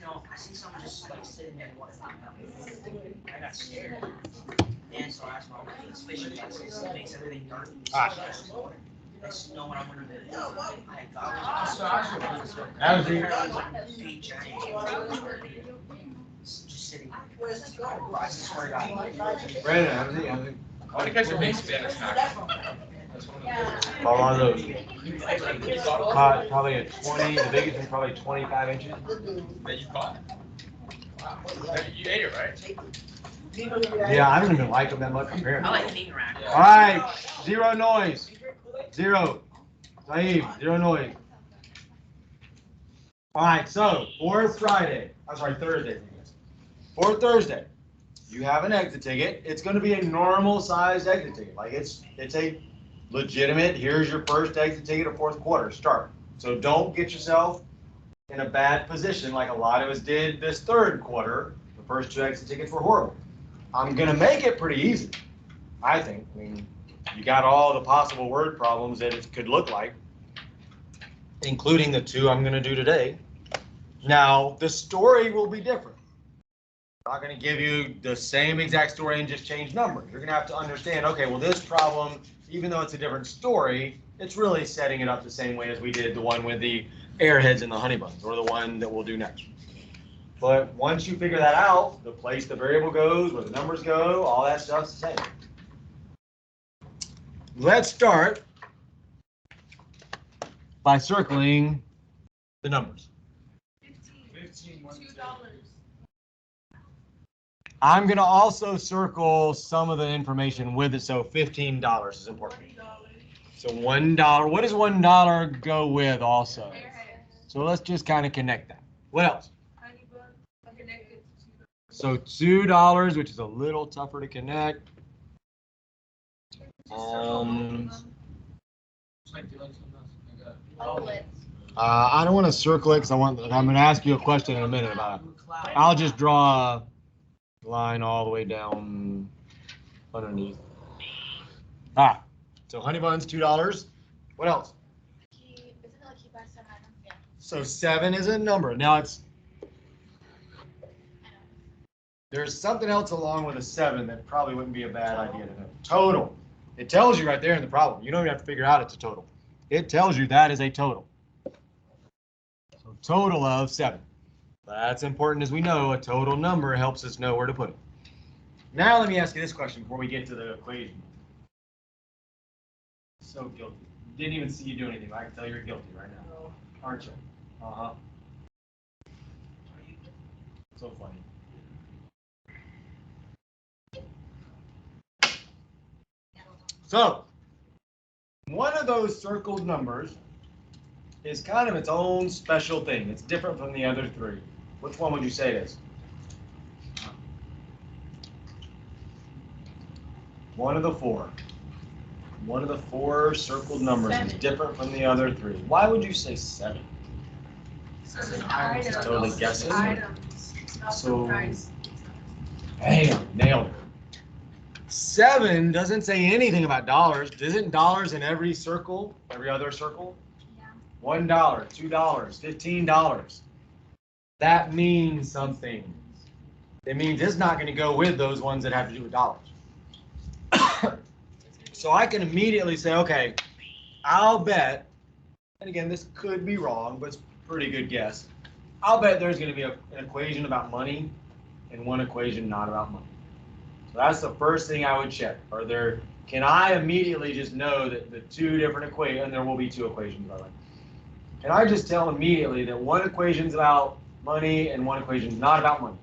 No, I see someone just like sitting there watching. I got scared. And so I asked my mom, it's fishing glasses. It makes everything dark. There's no one I'm under the I had goggles. How's he? Big giant. Just sitting there. I swear to God. Brandon, how's he? I want to catch a big Spanish tackle. About one of those. Probably a 20, the biggest is probably 25 inches. That you caught? Wow. You ate it, right? Yeah, I don't even like them that much I apparently. like king rack. All right, zero noise. Zero. Saeed, zero noise. All right, so for Thursday. For Thursday, you have an exit ticket. It's going to be a normal sized exit ticket. Like it's a legitimate, here's your first exit ticket of fourth quarter, start. So don't get yourself in a bad position like a lot of us did this third quarter. The first two exit tickets were horrible. I'm going to make it pretty easy, I think. I mean, you got all the possible word problems that it could look like, including the two I'm going to do today. Now, the story will be different. I'm not going to give you the same exact story and just change numbers. You're going to have to understand, okay, well, this problem, even though it's a different story, it's really setting it up the same way as we did the one with the airheads and the honey buns, or the one that we'll do next. But once you figure that out, the place the variable goes, where the numbers go, all that stuff's the same. Let's start by circling the numbers. I'm going to also circle some of the information with it, so $15 is important. So $1, what does $1 go with also? So let's just kind of connect that. What else? So $2, which is a little tougher to connect. I don't want to circle it because I'm going to ask you a question in a minute about it. I'll just draw a line all the way down underneath. So honey buns, $2. What else? So 7 is a number. Now there's something else along with a 7 that probably wouldn't be a bad idea to know. Total. It tells you right there in the problem. You don't even have to figure out it's a total. It tells you that is a total. So total of 7. That's important, as we know. A total number helps us know where to put it. Now let me ask you this question before we get to the equation. So guilty. Didn't even see you do anything. I can tell you're guilty right now. Aren't you? Uh-huh. So funny. So, one of those circled numbers is kind of its own special thing. It's different from the other three. Which one would you say it is? One of the four. One of the four circled numbers 7. Is different from the other three. Why would you say 7? Just totally guessing. So, bam, nailed it. 7 doesn't say anything about dollars. Isn't dollars in every circle, every other circle? Yeah. $1, $2, $15. That means something. It means it's not going to go with those ones that have to do with dollars. So I can immediately say, okay, I'll bet, and again, this could be wrong, but it's a pretty good guess. I'll bet there's going to be an equation about money and one equation not about money. So that's the first thing I would check. Can I immediately just know that the two different equations, and there will be two equations by the way. Can I just tell immediately that one equation's about money and one equation's not about money?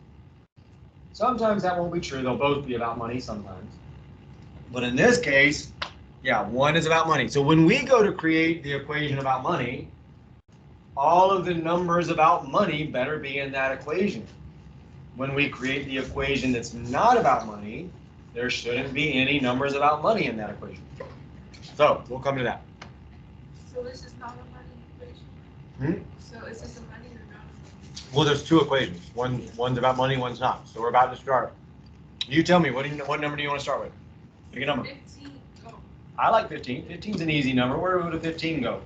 Sometimes that won't be true. They'll both be about money sometimes. But in this case, yeah, one is about money. So when we go to create the equation about money, all of the numbers about money better be in that equation. When we create the equation that's not about money, there shouldn't be any numbers about money in that equation. So we'll come to that. So this is not a money equation? So is this a money or not a money? Well, there's two equations. One's about money, one's not. So we're about to start. You tell me, what number do you want to start with? Pick a number. 15. Oh. I like 15. 15 is an easy number. Where would a 15 go?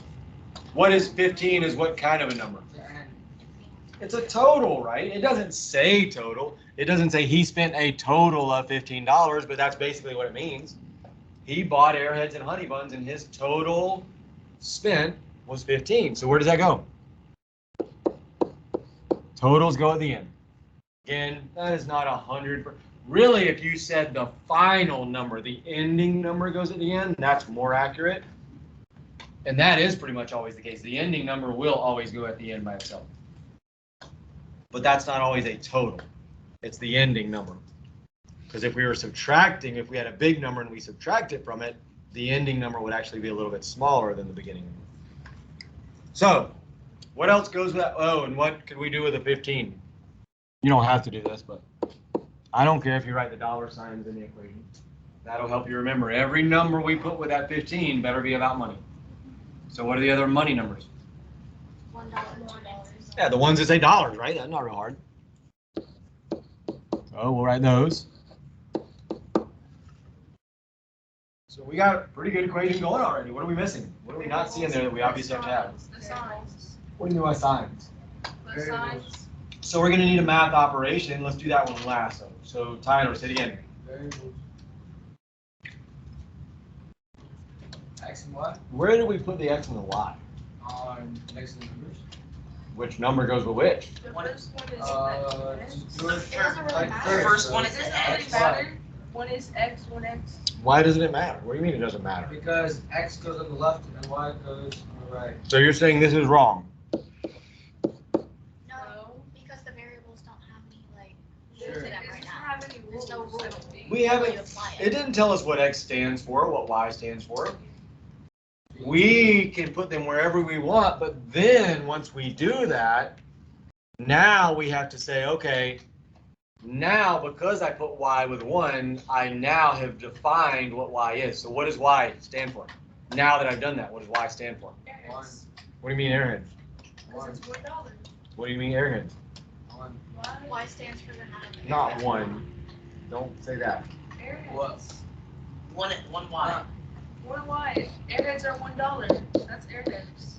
What is 15 is what kind of a number? It's a total, right? It doesn't say total. It doesn't say he spent a total of $15, but that's basically what it means. He bought Airheads and Honey Buns, and his total spent was 15. So where does that go? Totals go at the end. Again, that is not 100. Really, if you said the final number, the ending number goes at the end, that's more accurate. And that is pretty much always the case. The ending number will always go at the end by itself. But that's not always a total. It's the ending number. Because if we were subtracting, if we had a big number and we subtract it from it, the ending number would actually be a little bit smaller than the beginning number. So, what else goes with that? Oh, and what could we do with a 15? You don't have to do this, but I don't care if you write the dollar signs in the equation. That'll help you remember. Every number we put with that 15 better be about money. So what are the other money numbers? $1, $2. Yeah, the ones that say dollars, right? That's not real hard. Oh, we'll write those. So we got a pretty good equation going already. What are we missing? What are we not seeing there that we obviously have to have? The signs. What do you mean by signs? The signs. So we're going to need a math operation. Let's do that one last. So Tyler, say it again. Variables. X and Y Where do we put the x and the y? on next to the numbers. Which number goes with which? The first one is Just do it. It doesn't really like matter. The first one is Does it X. matter? One is X, one X. Why doesn't it matter? What do you mean it doesn't matter? Because X goes on the left and Y goes on the right. So you're saying this is wrong? No, because the variables don't have any like Sure. rules in It them doesn't right now. have any There's no rules, rule. I don't think. We haven't. You apply It didn't tell us what x stands for, what y stands for. We can put them wherever we want, but then once we do that, now we have to say, okay, now because I put y with 1, I now have defined what y is. So what does y stand for? Now that I've done that, what does y stand for? Airheads. What do you mean airheads? Because it's $1. What do you mean airheads? One. Why? Y stands for the amount of Not 1. Don't say that. Airheads. What? One Y. One Y. Airheads are $1. That's airheads.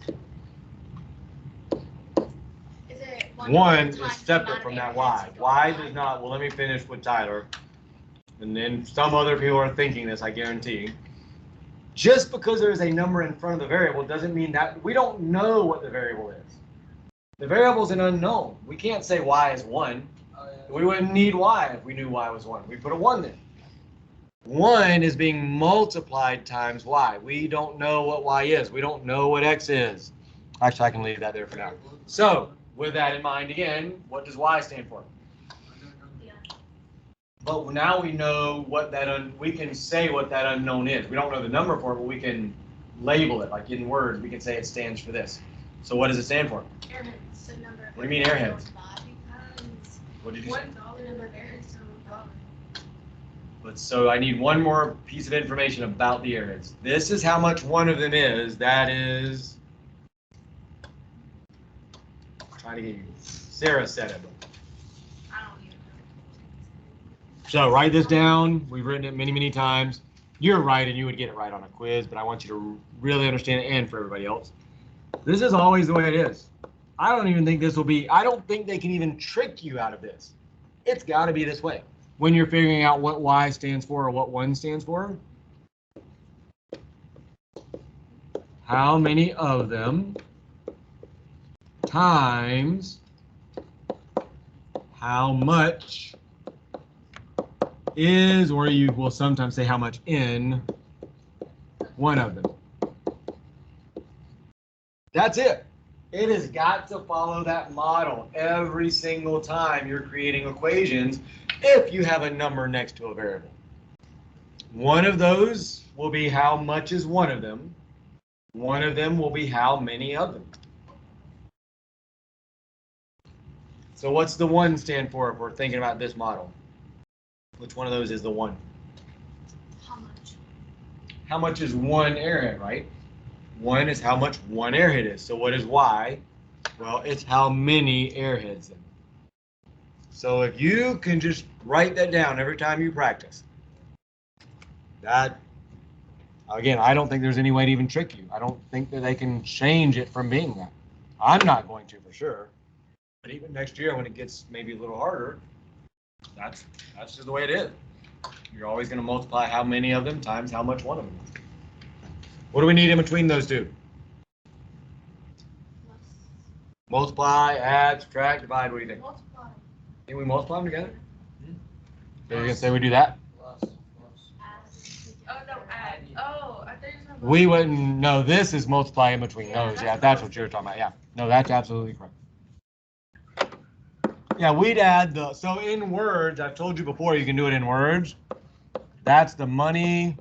Is it 1 is times the separate amount from of that airheads y. you go Y by? does not, well, let me finish with Tyler. And then some other people are thinking this, I guarantee. Just because there is a number in front of the variable doesn't mean that we don't know what the variable is. The variable is an unknown. We can't say y is 1. Oh, yeah. We wouldn't need y if we knew y was 1. We put a 1 there. 1 is being multiplied times y. We don't know what y is. We don't know what x is. Actually, I can leave that there for now. So, with that in mind, again, what does y stand for? Yeah. But now we know what that, we can say what that unknown is. We don't know the number for it, but we can label it, like in words, we can say it stands for this. So what does it stand for? Airheads, the number of What do you mean airheads airheads? you buy. Because What did you say? $1 number of airheads are $1. But so I need one more piece of information about the airheads. This is how much one of them is. That is, I'm trying to get you. Sarah said it. I don't even know. So write this down. We've written it many, many times. You're right, and you would get it right on a quiz, but I want you to really understand it, and for everybody else. This is always the way it is. I don't even think this will be, I don't think they can even trick you out of this. It's got to be this way. When you're figuring out what y stands for or what 1 stands for, how many of them times how much is, or you will sometimes say how much in one of them. That's it. It has got to follow that model every single time you're creating equations if you have a number next to a variable. One of those will be how much is one of them. One of them will be how many of them. So what's the 1 stand for if we're thinking about this model? Which one of those is the 1? How much? How much is one airhead, right? 1 is how much one airhead is. So what is y? Well, it's how many airheads then. So if you can just write that down every time you practice, that, again, I don't think there's any way to even trick you. I don't think that they can change it from being that. I'm not going to for sure. But even next year, when it gets maybe a little harder, that's just the way it is. You're always going to multiply how many of them times how much one of them is. What do we need in between those two? Multiply, add, subtract, divide. What do you think? Multiply. Think we multiply them together? So you're going to say we do that? Plus, plus. Oh, no, add. Oh, I thought you were talking about. We wouldn't, no, this is multiplying in between those. Yeah, that's what you're talking about. Yeah. No, that's absolutely correct. Yeah, we'd add the, so in words, I've told you before, you can do it in words. That's the money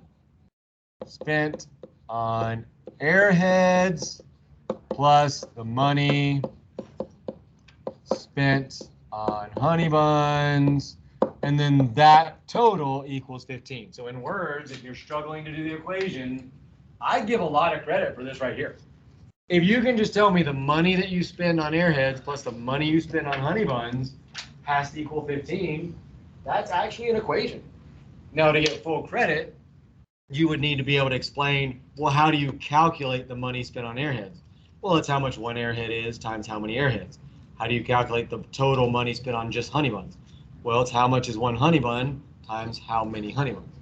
spent on airheads plus the money spent on honey buns, and then that total equals 15. So in words, if you're struggling to do the equation, I give a lot of credit for this right here. If you can just tell me the money that you spend on airheads plus the money you spend on honey buns has to equal 15, that's actually an equation. Now, to get full credit, you would need to be able to explain, well, how do you calculate the money spent on airheads? Well, it's how much one airhead is times how many airheads. How do you calculate the total money spent on just honey buns? Well, it's how much is one honey bun times how many honey buns.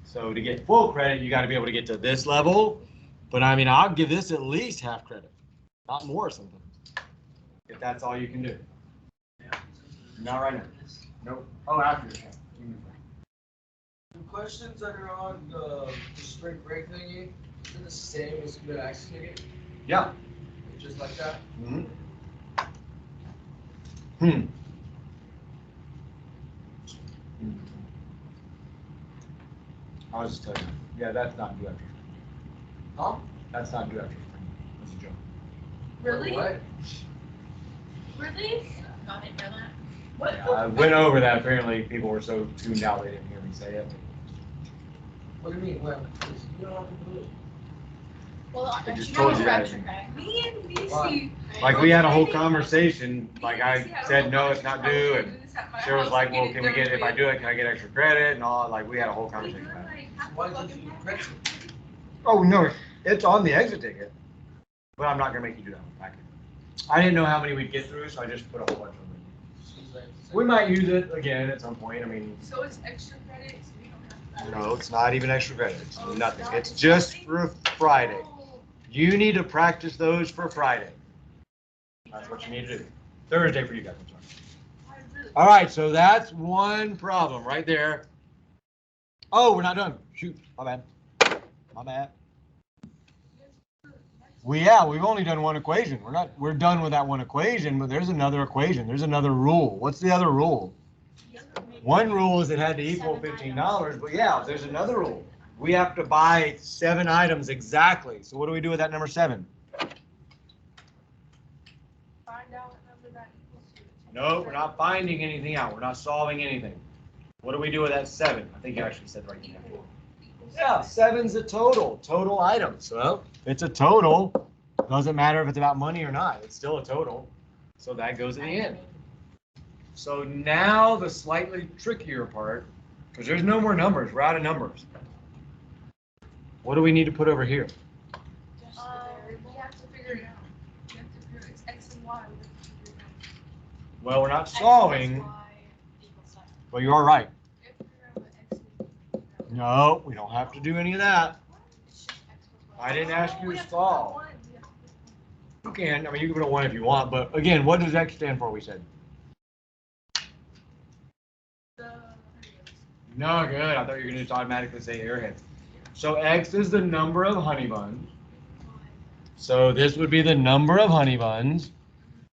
So to get full credit, you got to be able to get to this level. But I mean, I'll give this at least half credit, not more sometimes, if that's all you can do. Not right now. Nope. Oh, after. The questions that are on the spring break thingy, is it the same as good access ticket? Yeah. Just like that? Mm-hmm. I was just telling you. Yeah, that's not due after. Huh? That's not due after. That's a joke. Really? What? Really? I didn't know that. What? I went over that. Apparently, people were so tuned out they didn't hear me say it. What do you mean? When? You don't have to do it. Well, I just you told know you we're that. extra credit. Me and Nisi. Why? Like we had a whole conversation. Like I said, no, it's not due, and Cheryl was like, well, can we get, if I do it, can I get extra credit and all? Like we had a whole conversation about it. Why did you credit? Oh no, it's on the exit ticket, but I'm not gonna make you do that one back. I didn't know how many we'd get through, so I just put a whole bunch of them in. We might use it again at some point. I mean, So it's extra credit, so we don't have to. no, it's not even extra credit. It's nothing. It's just for Friday. You need to practice those for Friday. That's what you need to do. Thursday for you guys. I'm sorry. All right, so that's one problem right there. Oh, we're not done. Shoot, my bad. My bad. We've only done one equation. We're done with that one equation, but there's another equation. There's another rule. What's the other rule? One rule is it had to equal $15, but yeah, there's another rule. We have to buy 7 items exactly. So what do we do with that number 7? Find out what number that equals to. No, we're not finding anything out. We're not solving anything. What do we do with that 7? I think you actually said the right thing. Yeah, 7's a total items. Well, if it's a total, doesn't matter if it's about money or not. It's still a total. So that goes at the end. So now the slightly trickier part, because there's no more numbers. We're out of numbers. What do we need to put over here? We have to figure it out. We have to figure it's X and Y. We have to figure it out. Well, we're not solving, but you are right. We have to figure out what X is. No, we don't have to do any of that. I didn't ask you to solve. You can, I mean, you can put a 1 if you want, but again, what does X stand for, we said? No, good. I thought you were going to just automatically say airheads. So X is the number of honey buns. So this would be the number of honey buns.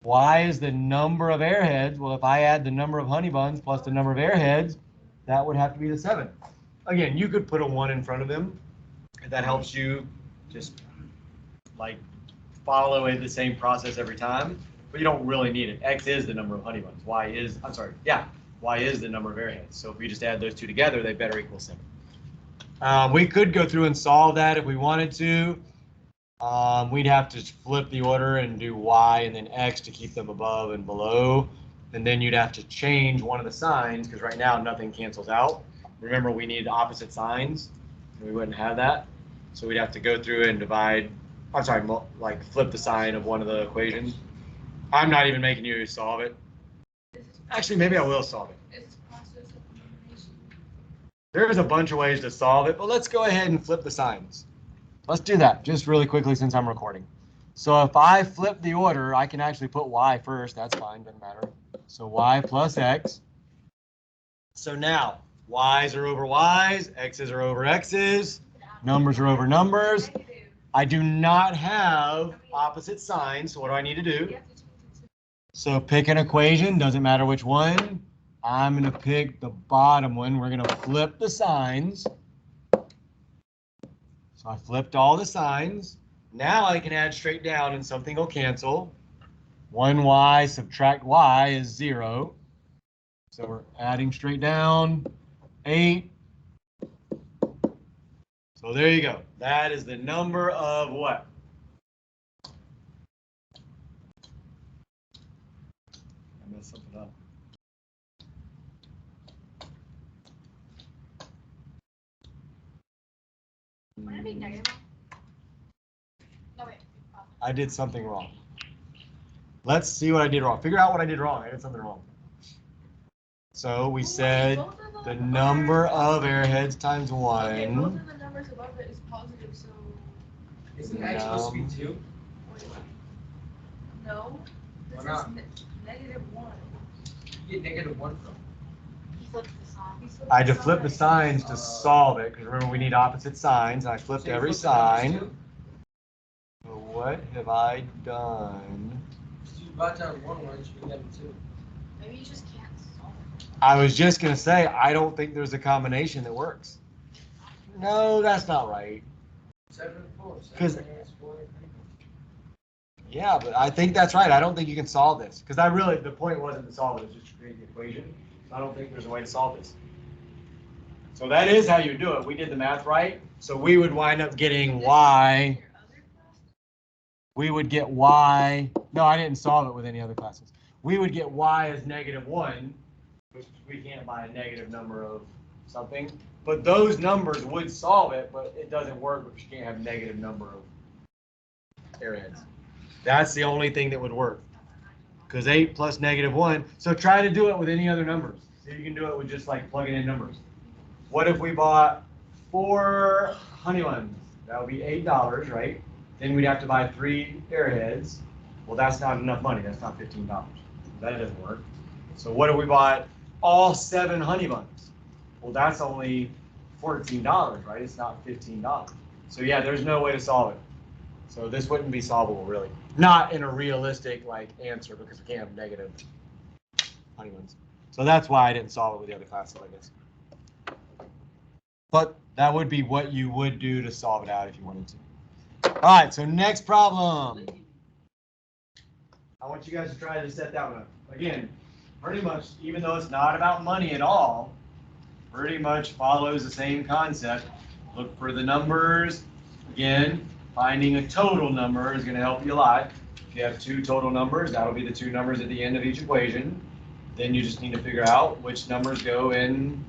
Y is the number of airheads. Well, if I add the number of honey buns plus the number of airheads, that would have to be the 7. Again, you could put a 1 in front of them. If that helps you just like follow it the same process every time, but you don't really need it. X is the number of honey buns. Y is the number of airheads. So if we just add those two together, they better equal 7. We could go through and solve that if we wanted to. We'd have to flip the order and do Y and then X to keep them above and below. And then you'd have to change one of the signs because right now nothing cancels out. Remember, we need opposite signs. We wouldn't have that. So we'd have to go through and divide, like flip the sign of one of the equations. I'm not even making you solve it. Is this Actually, maybe I will solve it. Is this process of elimination? There's a bunch of ways to solve it, but let's go ahead and flip the signs. Let's do that just really quickly since I'm recording. So if I flip the order, I can actually put y first. That's fine, doesn't matter. So y plus x. So now, y's are over y's, x's are over x's, numbers are over numbers. I do not have opposite signs, so what do I need to do? So pick an equation, doesn't matter which one. I'm going to pick the bottom one. We're going to flip the signs. So I flipped all the signs. Now I can add straight down and something will cancel. 1y subtract y is 0. So we're adding straight down. 8. So there you go. That is the number of what? I messed something up. Wouldn't it be negative? No, wait. I did something wrong. Let's see what I did wrong. Figure out what I did wrong. I did something wrong. So we said the number of airheads times Okay, both 1. of the numbers above it is positive, so Isn't X supposed to be 2? wait. No. This Why is not? negative 1. You get -1 from. He flipped the sign. He flipped I had the to flip the sign. signs to solve it, because remember we need opposite signs. I flipped So you every flip the numbers sign. too? So what have I done? So you brought down 1, why didn't you bring down 2? Maybe you just can't solve it. I was just going to say, I don't think there's a combination that works. No, that's not right. 7 and 4. 'Cause- 7 minus 4. Yeah, but I think that's right. I don't think you can solve this. Because the point wasn't to solve it, it was just to create the equation. So I don't think there's a way to solve this. So that is how you do it. We did the math right. So we would wind up getting y. We would get y. No, I didn't solve it with any other classes. We would get y as -1, which we can't buy a negative number of something. But those numbers would solve it, but it doesn't work because you can't have negative number of airheads. That's the only thing that would work. Because 8 plus -1. So try to do it with any other numbers. See if you can do it with just like plugging in numbers. What if we bought 4 honey buns? That would be $8, right? Then we'd have to buy 3 airheads. Well, that's not enough money. That's not $15. That doesn't work. So what if we bought all 7 honey buns? Well, that's only $14, right? It's not $15. So yeah, there's no way to solve it. So this wouldn't be solvable, really. Not in a realistic answer, because we can't have negative honey buns. So that's why I didn't solve it with the other classes like this. But that would be what you would do to solve it out if you wanted to. All right, so next problem. I want you guys to try to set that one up. Again, pretty much, even though it's not about money at all, pretty much follows the same concept. Look for the numbers. Again, finding a total number is going to help you a lot. If you have 2 total numbers, that'll be the 2 numbers at the end of each equation. Then you just need to figure out which numbers go in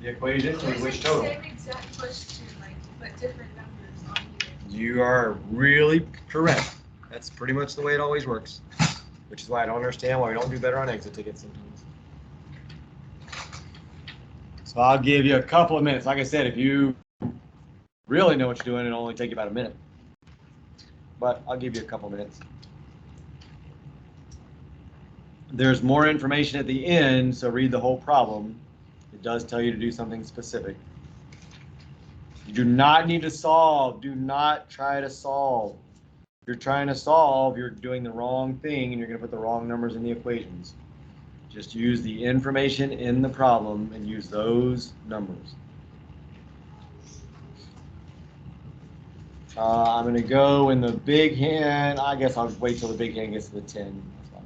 the equation with which total. Same exact question, but different numbers on here. You are really correct. That's pretty much the way it always works, which is why I don't understand why we don't do better on exit tickets sometimes. So I'll give you a couple of minutes. Like I said, if you really know what you're doing, it'll only take you about a minute. But I'll give you a couple minutes. There's more information at the end, so read the whole problem. It does tell you to do something specific. You do not need to solve. Do not try to solve. If you're trying to solve, you're doing the wrong thing, and you're going to put the wrong numbers in the equations. Just use the information in the problem and use those numbers. I'm going to go in the big hand. I guess I'll wait till the big hand gets to the 10. That's fine.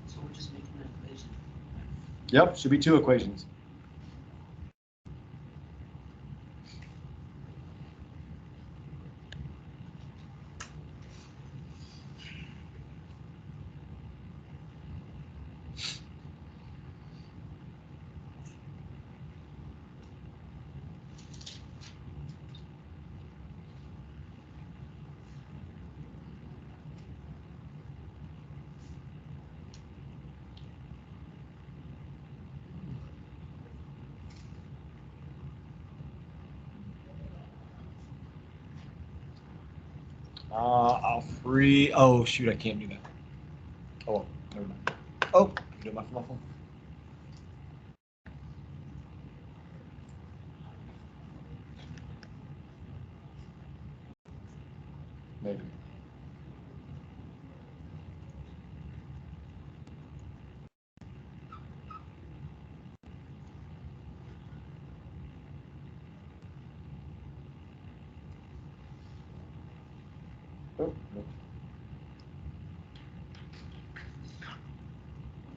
So we're just making an equation. Yep, should be 2 equations. I'll free. Oh shoot, I can't do that. Oh, well, never mind. Oh, I can do it from my phone. Maybe. Oh, no.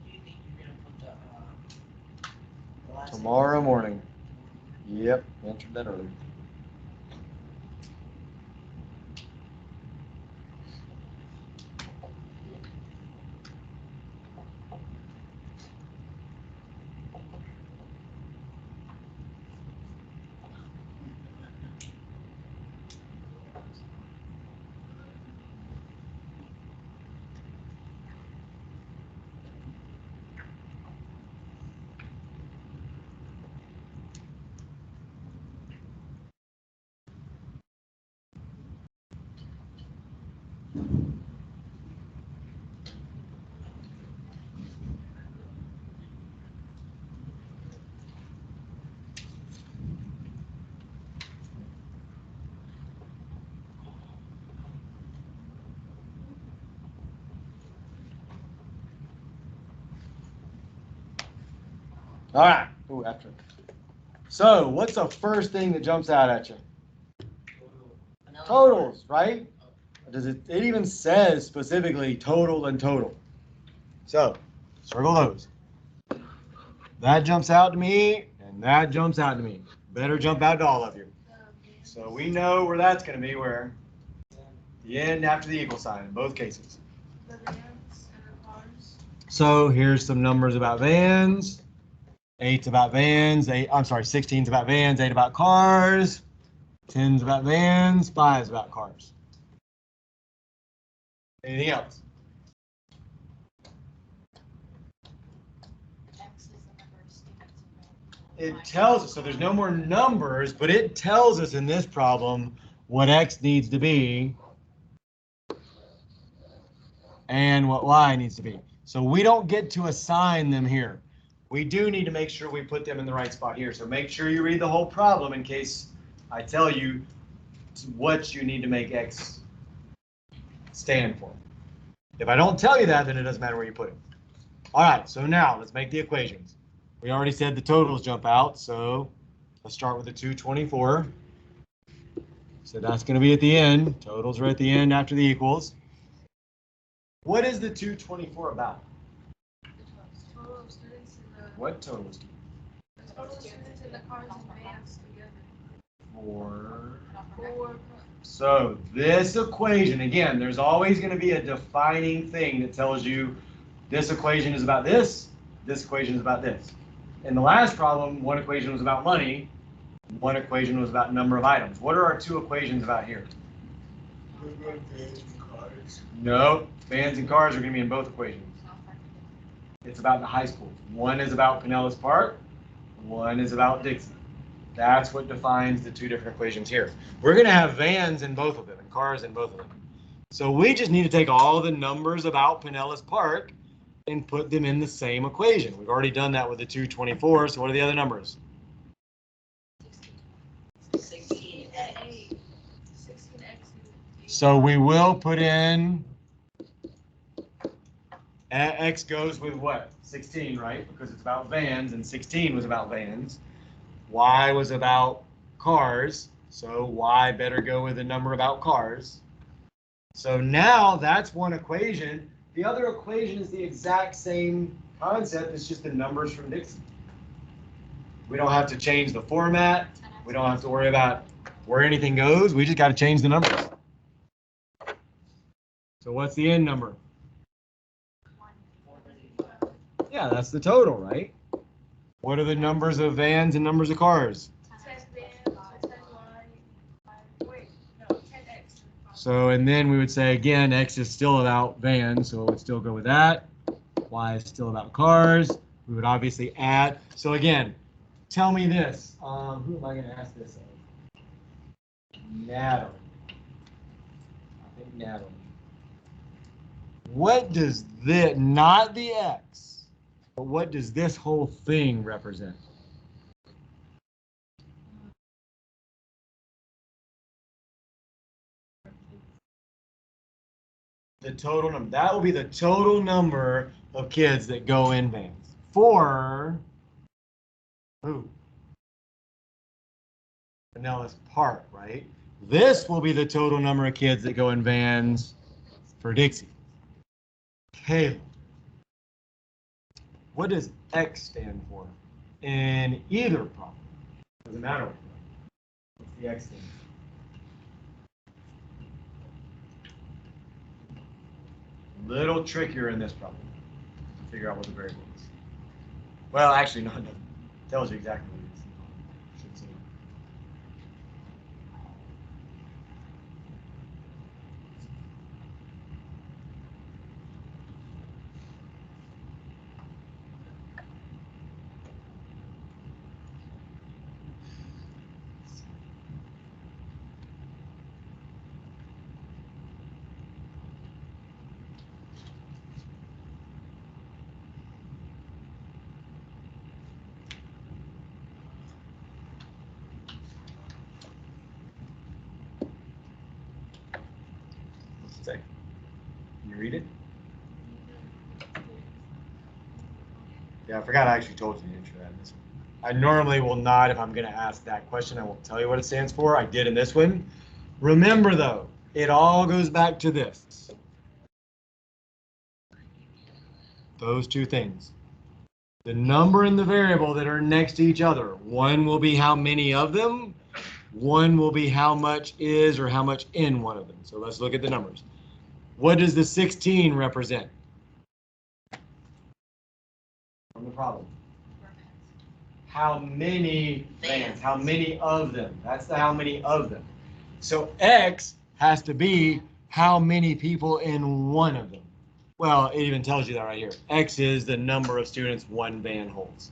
Do you think you're gonna put the last name? Tomorrow morning. Yep, answered that earlier. All right. Ooh, after. So, what's the first thing that jumps out at you? Totals, right? Does it? It even says specifically total and total. So, circle those. That jumps out to me, and that jumps out to me. Better jump out to all of you. So we know where that's going to be. Where? The end after the equal sign in both cases. The vans and the cars. So here's some numbers about vans. 8's about vans. 16's about vans. 8 about cars. 10's about vans. 5's about cars. Anything else? X is the number of students enrolled. It tells us, so there's no more numbers, but it tells us in this problem what X needs to be and what Y needs to be. So we don't get to assign them here. We do need to make sure we put them in the right spot here. So make sure you read the whole problem in case I tell you what you need to make X stand for. If I don't tell you that, then it doesn't matter where you put it. All right, so now let's make the equations. We already said the totals jump out, so let's start with the 224. So that's going to be at the end. Totals are at the end after the equals. What is the 224 about? Total of students in the. What total is The total of students in the cars and vans together. for? Four. So this equation, again, there's always going to be a defining thing that tells you this equation is about this equation is about this. In the last problem, one equation was about money, one equation was about number of items. What are our two equations about here? No, vans and cars are going to be in both equations. It's about the high school. One is about Pinellas Park, one is about Dixie. That's what defines the two different equations here. We're going to have vans in both of them and cars in both of them. So we just need to take all the numbers about Pinellas Park and put them in the same equation. We've already done that with the 224, so what are the other numbers? 16 X. 16x. So we will put in X goes with what? 16, right? Because it's about vans, and 16 was about vans. Y was about cars, so Y better go with a number about cars. So now that's one equation. The other equation is the exact same concept, it's just the numbers from Dixie. We don't have to change the format. We don't have to worry about where anything goes. We just got to change the numbers. So what's the end number? Yeah, that's the total, right? What are the numbers of vans and numbers of cars? 10 vans, 10y. Wait, no, 10x. So, and then we would say again, X is still about vans, so it would still go with that. Y is still about cars. We would obviously add. So again, tell me this. Who am I going to ask this of? Natalie. I think Natalie. What does this, not the X, but what does this whole thing represent? The total number. That will be the total number of kids that go in vans. For who? Pinellas Park, right? This will be the total number of kids that go in vans for Dixie. Caleb. What does X stand for in either problem? Doesn't matter. What's the X stand for? Little trickier in this problem to figure out what the variable is. Well, actually, no, it tells you exactly what it is. Should see. What's it say? Can you read it? Yeah, I forgot I actually told you the answer to that in this one. I normally will not, if I'm going to ask that question, I won't tell you what it stands for. I did in this one. Remember, though, it all goes back to this. Those two things. The number and the variable that are next to each other. One will be how many of them. One will be how much is or how much in one of them. So let's look at the numbers. What does the 16 represent? From the problem. How many vans? How many of them? That's the how many of them. So X has to be how many people in one of them. Well, it even tells you that right here. X is the number of students one van holds.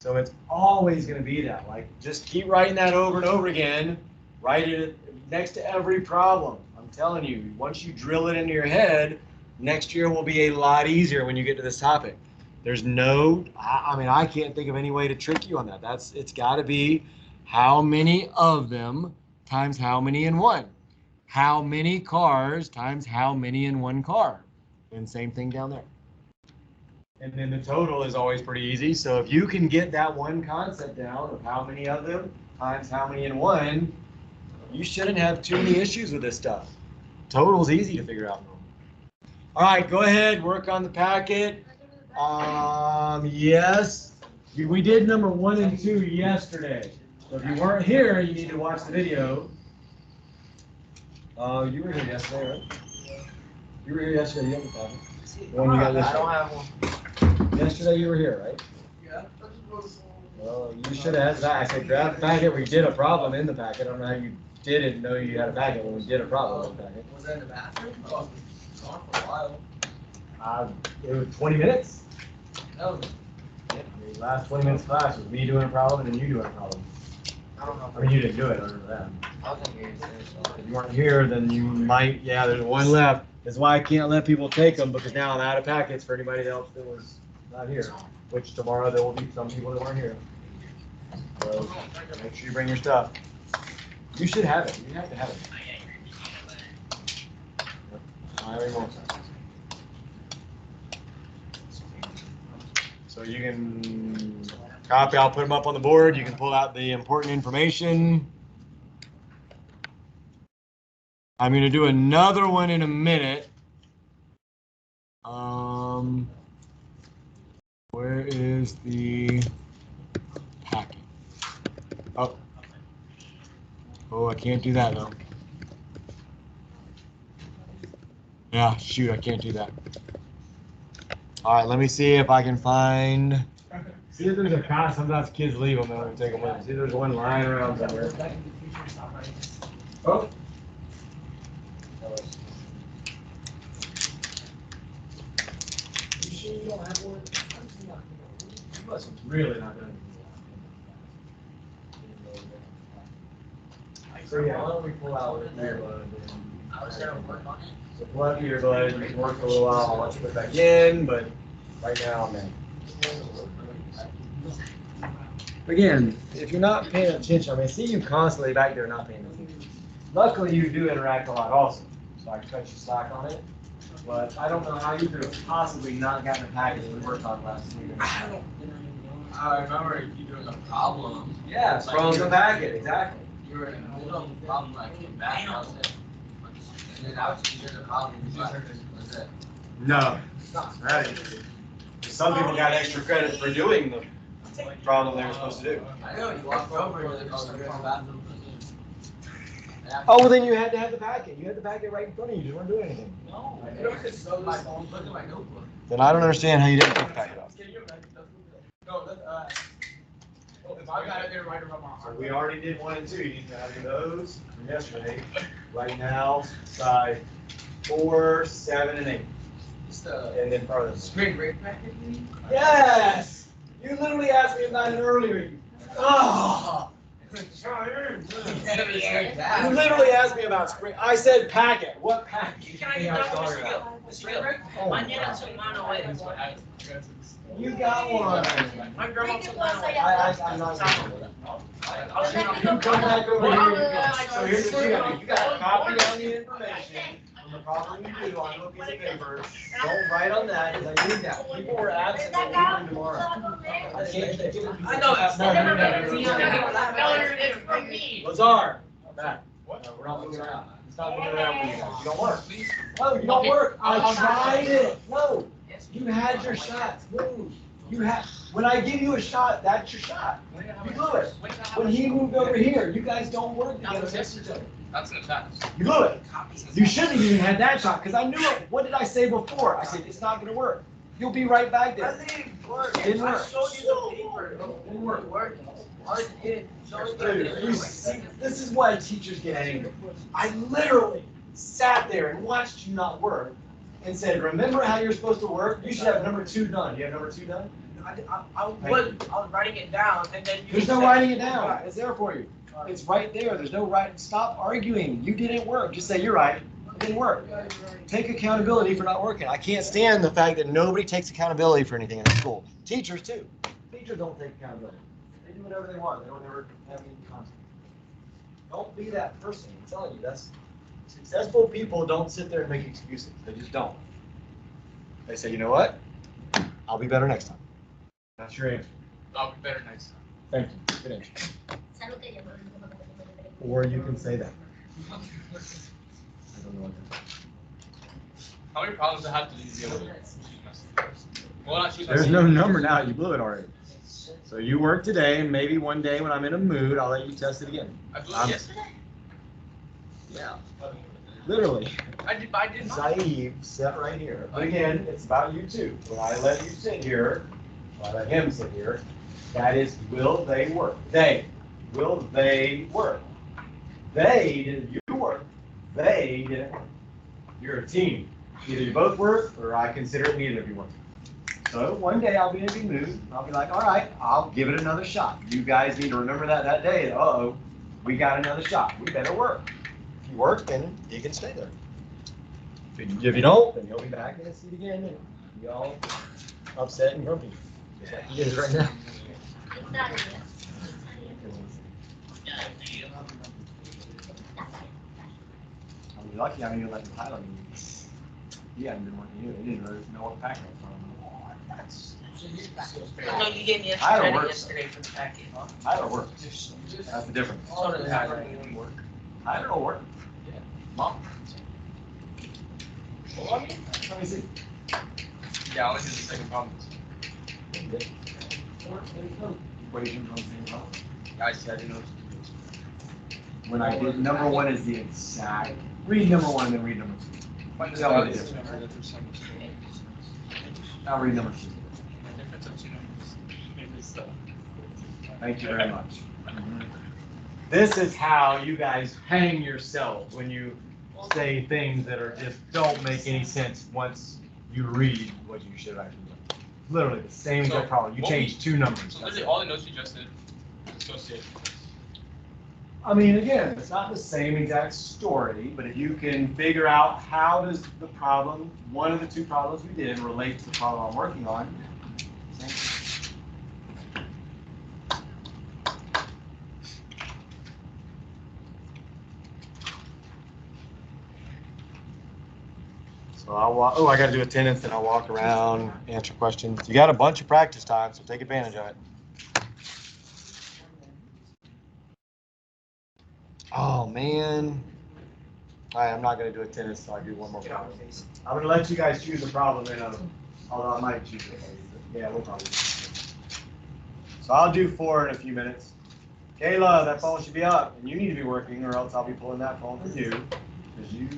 So it's always going to be that. Like, just keep writing that over and over again. Write it next to every problem. I'm telling you, once you drill it into your head, next year will be a lot easier when you get to this topic. There's no, I mean, I can't think of any way to trick you on that. It's got to be how many of them times how many in one. How many cars times how many in one car. And same thing down there. And then the total is always pretty easy. So if you can get that one concept down of how many of them times how many in one, you shouldn't have too many issues with this stuff. Total's easy to figure out. All right, go ahead, work on the packet. Yes, we did number 1 and 2 yesterday. So if you weren't here, you need to watch the video. You were here yesterday, right? You were here yesterday. You have the packet. The one you got yesterday. I don't have one. Yesterday you were here, right? Yeah. Well, you should have had that. I said grab the packet. We did a problem in the packet. I don't know how you didn't know you had a packet when we did a problem in the packet. Was that in the bathroom? Oh, it was gone for a while. It was 20 minutes. Oh, The last 20 minutes class was me doing a problem and then you doing a problem. I don't know. I mean, you didn't do it other than that. I wasn't here. If you weren't here, then you might, yeah, there's one left. That's why I can't let people take them, because now I'm out of packets for anybody else that was not here, which tomorrow there will be some people that weren't here. So make sure you bring your stuff. You should have it. You have to have it. All right, more. So you can copy, I'll put them up on the board. You can pull out the important information. I'm going to do another one in a minute. Where is the packet? Oh. Oh, I can't do that though. Yeah, shoot, I can't do that. All right, let me see if I can find. See if there's a pass. Sometimes kids leave them and take them with them. See if there's one lying around somewhere. Oh. You don't have one? You must have really not done it. So yeah, why don't we pull out what we I was gonna work on it. So plug your bud, you can work for a little while, I'll let you put it back in, but right now, man. Again, if you're not paying attention, I mean, I see you constantly back there not paying attention. Luckily, you do interact a lot also, so I can cut you slack on it. But I don't know how you could have possibly not gotten a package we worked on last week. I remember you doing a problem. Yeah, from the packet, exactly. You were in the middle of the problem when I came back. That was it. And then after you did the problem, you just was it. No, that ain't it. Some people got extra credit for doing the problem they were supposed to do. I know, you walked over and you're like, oh, you're in the bathroom. Oh, well, then you had to have the packet. You had the packet right in front of you. You weren't doing anything. No, I look at my phone, look at my notebook. Then I don't understand how you didn't take the packet off. Can you imagine? No, that's, if I got it there right around my So heart. we already did 1 and 2. You need to have those from yesterday. Right now, size 4, 7, and 8. Just the And then further. spring break packet? Yes! You literally asked me about it earlier. Oh! You literally asked me about spring. I said packet. What packet? Can I get that one, Mr. Gill? Mr. Gill, my nana took mine away. You got one. My grandma took mine away. I'm not saying that. You come back over here. So here's what you got. You got a copy on the information from the problem you do on a piece of paper. Don't write on that because I need that. People were absent and leaving tomorrow. I can't give it. I know, it's never been. it's from me. Lazar, back. No, we're not moving around. It's not moving around with you guys. You don't work. No, you don't work. I tried it. No, you had your shots. Move. You had. When I give you a shot, that's your shot. You blew it. When he moved over here, you guys don't work together next to each other. That's an attack. You blew it. You shouldn't have even had that shot because I knew it. What did I say before? I said it's not going to work. You'll be right back there. didn't work. Didn't work. I showed you the paper. Didn't work. I did. Dude, you see, this is why teachers get angry. I literally sat there and watched you not work and said, remember how you're supposed to work? You should have number 2 done. You have number 2 done? I was writing it down and then you. There's no writing it down. It's there for you. It's right there. There's no writing. Stop arguing. You didn't work. Just say, you're right. It didn't work. Take accountability for not working. I can't stand the fact that nobody takes accountability for anything in school. Teachers, too. Teachers don't take accountability. They do whatever they want. They don't ever have any consequences. Don't be that person. I'm telling you, that's successful people don't sit there and make excuses. They just don't. They say, you know what? I'll be better next time. That's your answer. I'll be better next time. Thank you. Good answer. Or you can say that. I don't know what that is. How many problems I have to deal with? Well, not choose There's no number now. You blew it already. So you work today, and maybe one day when I'm in a mood, I'll let you test it again. I blew it yesterday. Yeah. Literally. I did not. Zaev sat right here. But again, it's about you too. When I let you sit here, when I let him sit here, that is, will they work? Will they work? They didn't, you work. They didn't work. You're a team. Either you both work, or I consider it neither of you work. So one day I'll be in a good mood. I'll be like, all right, I'll give it another shot. You guys need to remember that day. Uh-oh, we got another shot. We better work. If you work, then you can stay there. If you don't, then you'll be back in the seat again and be all upset and grumpy. Just like he is right now. I'm lucky I didn't let him pilot me. He hadn't been working either. He didn't really know what packet was on. No, you gave me I extra don't credit work. yesterday for the packet. Tyler works. That's the difference. So does Tyler work. Tyler will work. Mom. Let me see. Yeah, I only did the second problem. Equation from the same problem. I said I didn't know. When I did, number 1 is the exact. Read number 1 and then read number 2. Tell me the difference. Now read number 2. Thank you very much. This is how you guys hang yourselves when you say things that are just don't make any sense once you read what you should actually do. Literally the same exact problem. You changed 2 numbers. So literally all the notes you just did is associated. I mean, again, it's not the same exact story, but if you can figure out how does the problem, one of the two problems we did, relate to the problem I'm working on. So I'll walk, oh, I gotta do attendance, then I'll walk around, answer questions. You got a bunch of practice time, so take advantage of it. Oh, man. All right, I'm not gonna do attendance until I do one more problem. I'm gonna let you guys choose a problem, and although I might choose it. Yeah, we'll probably. So I'll do 4 in a few minutes. Kayla, that phone should be up, and you need to be working, or else I'll be pulling that phone from you, because you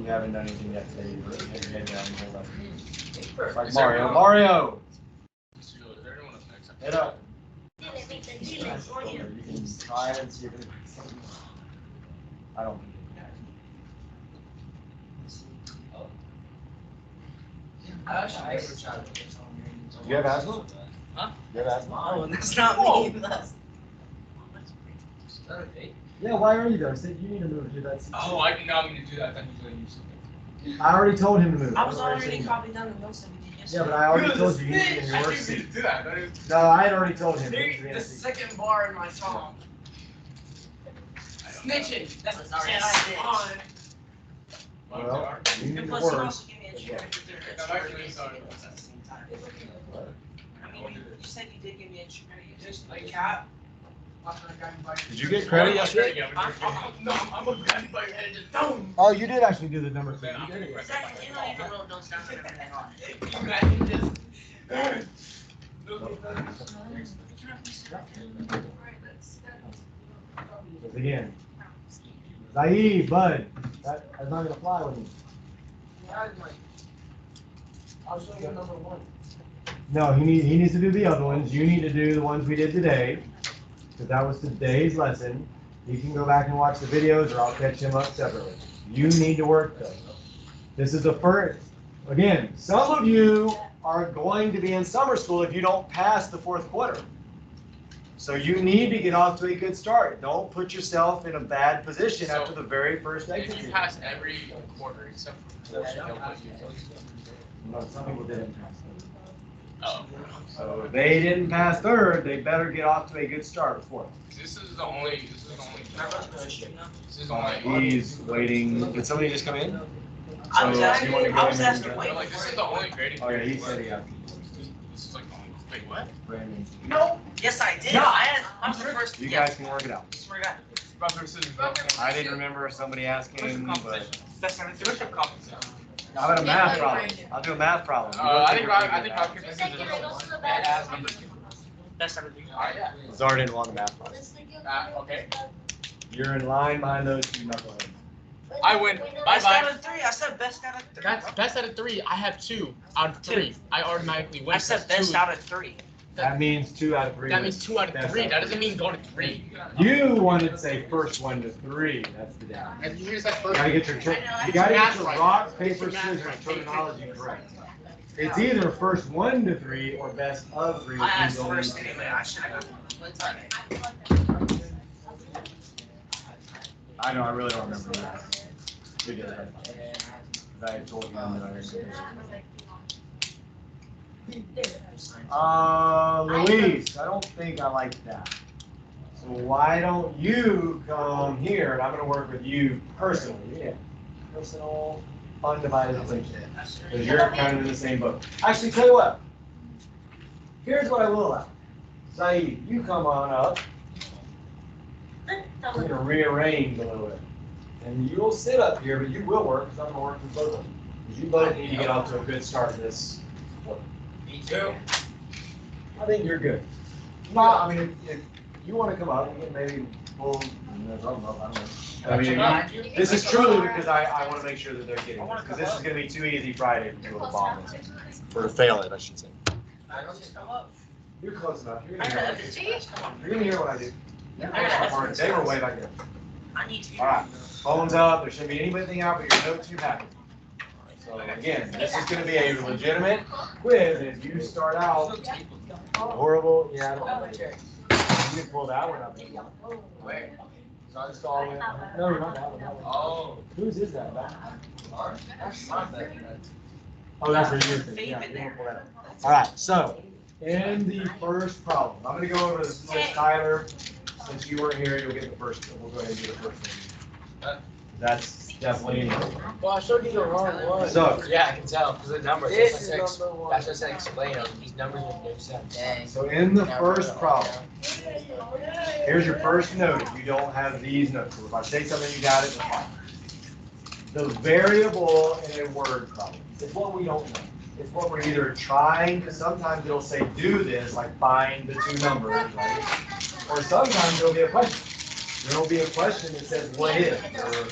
haven't done anything yet today. You're really head down and hold up. It's like Mario. Mario! Head up. You can try and see if it. I don't. You have asthma? Huh? You have asthma? Oh, that's not Whoa. me. That's- Yeah, why are you there? I said you need to move to that seat. Oh, I did not mean to do that. I thought you were going to use something. I already told him to move. I was already copied down the notes that we did Yeah, yesterday. but I already told you, you need to be in your I work didn't mean seat. to do that. That is- No, I had already told him. he needs to be in The his seat. second bar in my song. Snitching. That's what I On. Well, you did. need And to plus, you work. also gave me a check for doing it. I'm actually sorry. At the same time. What? I mean, you said you did give me a check. Just a cat. Did you get credit yesterday? Yeah, No, I'm a grab by your head and just boom. Oh, you did actually do the number three. Then You I'm did it. gonna Exactly, you know, you can wrote notes down and everything on it. You guys just. Because again, Zaid, bud, that's not gonna fly with me. I'll show you another one. No, he needs to do the other ones. You need to do the ones we did today, because that was today's lesson. He can go back and watch the videos, or I'll catch him up separately. You need to work those. This is the first. Again, some of you are going to be in summer school if you don't pass the fourth quarter. So you need to get off to a good start. Don't put yourself in a bad position So, after the very first If exit. you pass every quarter except for portion, they'll put you. No, some people didn't pass. Oh. So if they didn't pass third, they better get off to a good start fourth. This is the only. This is the only. He's waiting. Did somebody just come in? I was So, asking, you wanna go I was ahead asking, and- wait, Like, this is the only grading. Oh yeah, he said he had. This is like the only. Wait, what? Brandon. No. yes, I did. No. I'm the first. You yeah, guys can work it out. swear to God. Rock, paper, scissors. I didn't remember somebody asking, but Best out of What's three. your competition? how about a math problem? I'll do a math problem. You both I think think you're rock, pretty I good think at rock, math. paper, scissors. Best out of three. Alright, yeah. Zara didn't want the math problem. Okay. You're in line behind those two knuckleheads. I win. Best Bye-bye. out of three. I said best out of three. That's best out of 3. I have 2 out of 3. I automatically win. I said best out of three. That means 2 out of 3. That means 2 out of Best 3. out That of doesn't mean go to 3. You wanted to say first 1 to 3. That's the down. And you just said You first. gotta get your rock, paper, scissors terminology correct. It's either first 1 to 3 or best of 3. I asked which means first only- anyway. I should have. I know, I really don't remember that. You did that. I told him that I didn't. Luis, I don't think I like that. So why don't you come here and I'm gonna work with you personally, yeah. Personal, undivided attention. Because you're kind of in the same boat. Actually, tell you what. Here's what I will allow. Saeed, you come on up. I'm gonna rearrange a little bit. And you'll sit up here, but you will work, because I'm gonna work with both of you. Because you both need to get off to a good start this quarter. Me too. I think you're good. No, I mean, if you wanna come up, you can maybe pull, something up, I don't know. I mean, this is truly because I wanna make sure that they're getting this, because this is gonna be too easy Friday for people to bomb it. Or to fail it, I should say. You're close enough. You're gonna hear what I do. You're gonna hear what I do. They were way back there. I need to. All right, phone's up, there shouldn't be anything out but your notes you have. So again, this is gonna be a legitimate quiz, and if you start out horrible, yeah, I don't know. You can pull that one up. Where? Not installing. No, not that one. That one. Oh. Whose is that? Ours? That's not that. Oh, that's what you're thinking. Yeah, you won't pull that up. All right, so in the first problem, I'm gonna go over this with Tyler. Since you weren't here, you'll get the first one. We'll go ahead and do the first one. That's definitely. Well, I showed you the wrong one. So, Yeah, I can tell, because the numbers, This that's is number one. just to explain them, these numbers make no sense. Dang. so in the first problem, here's your first note if you don't have these notes. So if I say something, you got it, it's fine. The variable in a word problem is what we don't know. It's what we're either trying, because sometimes it'll say do this, like find the two numbers, right? Or sometimes there'll be a question. There'll be a question that says what is, or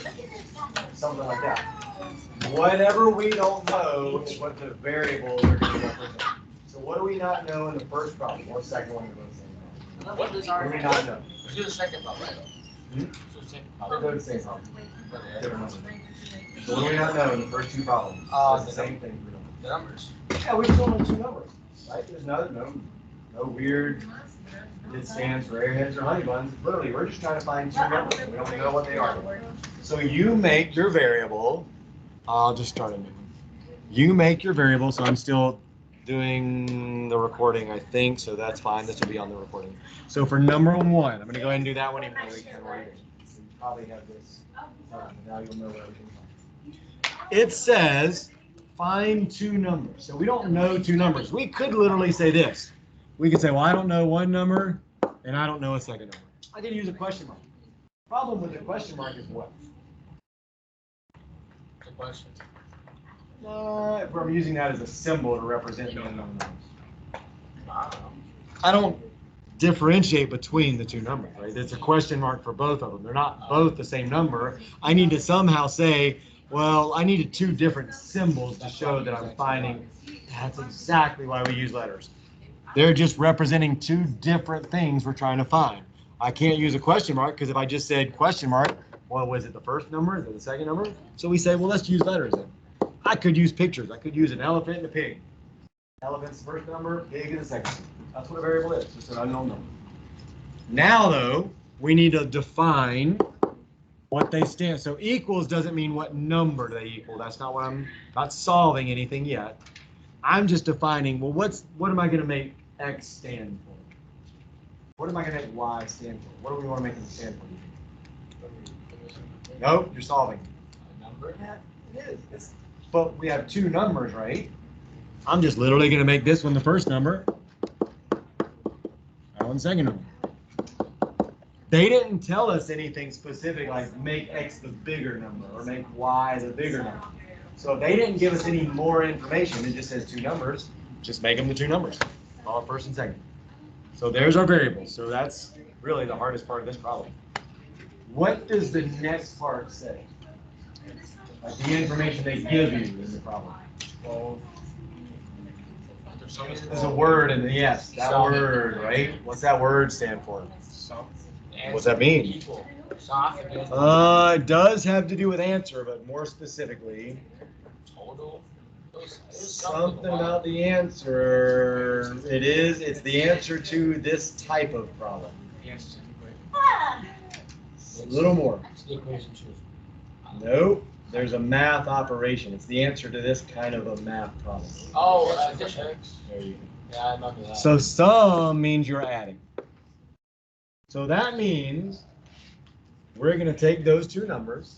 something like that. Whatever we don't know is what the variable we're going to represent. So what do we not know in the first problem or second one? What is What do we not know? Let's do the second problem, right? Hmm? So the second They're problem. the same problem. Different numbers. So what do we not know in the first two problems? It's the same thing. The numbers. Yeah, we just only two numbers, right? There's no weird, it stands for airheads or honey buns. Literally, we're just trying to find two numbers. We don't know what they are. So you make your variable. I'll just start a new one. You make your variable, so I'm still doing the recording, I think, so that's fine. This will be on the recording. So for number one, I'm gonna go ahead and do that one even though we can read it. So you probably have this. Now you'll know where everything's on. It says find two numbers. So we don't know two numbers. We could literally say this. We could say, well, I don't know one number and I don't know a second number. I could use a question mark. Problem with the question mark is what? The question. If I'm using that as a symbol to represent the unknown numbers. Wow. I don't differentiate between the two numbers, right? It's a question mark for both of them. They're not both the same number. I need to somehow say, well, I needed two different symbols to show that I'm finding. That's exactly why we use letters. They're just representing two different things we're trying to find. I can't use a question mark because if I just said question mark, well, was it the first number? Is it the second number? So we say, well, let's use letters then. I could use pictures. I could use an elephant and a pig. Elephant's the first number, pig is the second. That's what a variable is. It's an unknown number. Now, though, we need to define what they stand. So equals doesn't mean what number they equal. That's not what I'm not solving anything yet. I'm just defining, well, what am I going to make X stand for? What am I going to make Y stand for? What do we want to make it stand for? Nope, you're solving. A number? Yeah, it is. But we have two numbers, right? I'm just literally going to make this one the first number. That one second number. They didn't tell us anything specific like make X the bigger number or make Y the bigger number. So if they didn't give us any more information, it just says two numbers, just make them the two numbers, all first and second. So there's our variables. So that's really the hardest part of this problem. What does the next part say? Like the information they give you in the problem. Well, there's a word in the yes, that word, right? What's that word stand for? What's that mean? Equal. Soft against It does have to do with answer, but more specifically, total. something about the answer. It's the answer to this type of problem. Yes, it's A little more. the equation two. Nope, there's a math operation. It's the answer to this kind of a math problem. Oh, addition. There you go. Yeah, I remember that. So sum means you're adding. So that means we're going to take those two numbers,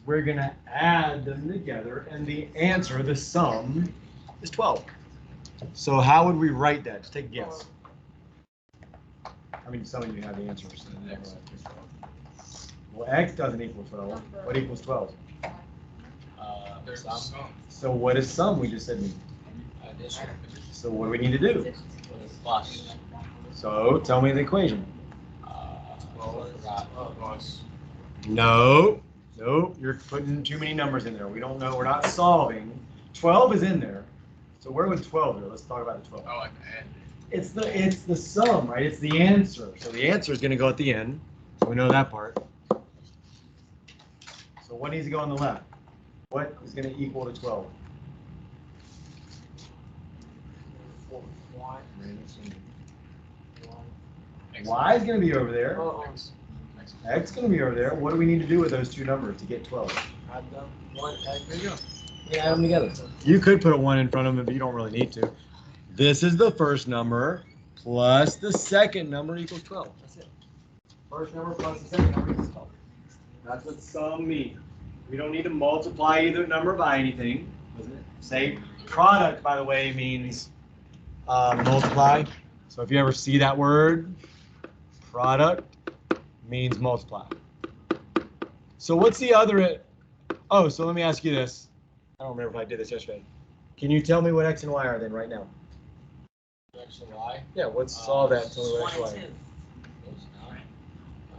we're going to add them together, and the answer, the sum, is 12. So how would we write that? Just take a guess. I mean, some of you have the answers. Well, x doesn't equal 12. What equals 12? There's Sum. some. So what is sum? We just said mean. Addition. So what do we need to do? Plus. So tell me the equation. I forgot. Plus. No, you're putting too many numbers in there. We don't know. We're not solving. 12 is in there. So where would 12 go? Let's talk about the 12. Oh, like the end. It's the sum, right? It's the answer. So the answer is going to go at the end. So we know that part. So what needs to go on the left? What is going to equal to 12? Y is going to be over there. X is gonna be over there. What do we need to do with those two numbers to get 12? Add them. One egg. There you go. Yeah, add them together. You could put a 1 in front of them, but you don't really need to. This is the first number plus the second number equals 12. That's it. First number plus the second number equals 12. That's what sum means. We don't need to multiply either number by anything. Doesn't it? Say product, by the way, means multiply. So if you ever see that word, product means multiply. So what's the other? Oh, so let me ask you this. I don't remember if I did this yesterday. Can you tell me what X and Y are then right now? X and Y. Yeah, let's solve that. Tell me what X One and and Y. two. It's nine.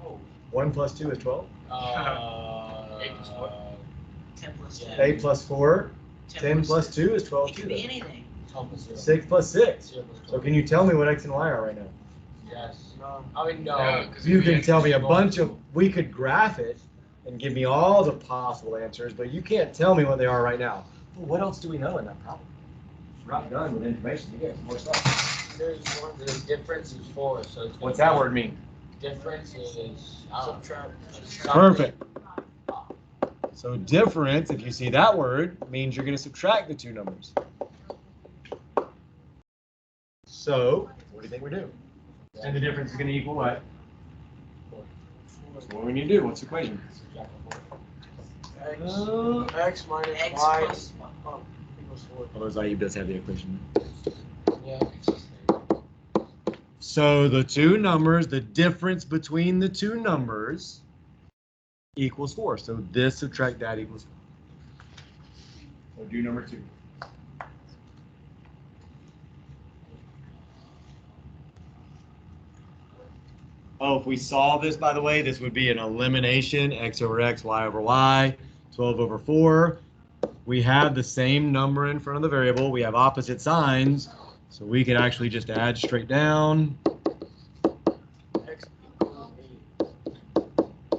Oh. 1 plus 2 is 12. 10 plus 2. Yeah. 8 plus 4. 10 plus 2 is 12 It could too. be then. anything. 6 plus 6. 0 plus So can you tell me what X and Y are right now? Yes. No. I mean, no. Yeah, 'cause You if we can tell me a actually bunch of, we could graph it and give me all the possible answers, but you can't tell me what they are right now. Well, what else do we know in that problem? We're not done with information. You get some more stuff. There's one. The difference is 4. So it's What's that word mean? Difference is subtract. Perfect. So difference, if you see that word, means you're going to subtract the two numbers. So what do you think we do? And the difference is going to equal what? So what do we need to do? What's the equation? X minus X Y plus Y. equals 4. Although Zaid does have the equation. Yeah. So the two numbers, the difference between the two numbers equals 4. So this subtract that equals 4. So do number 2. Oh, if we solve this, by the way, this would be an elimination, x over x, y over y, 12 over 4. We have the same number in front of the variable. We have opposite signs, so we could actually just add straight down. X equals 8.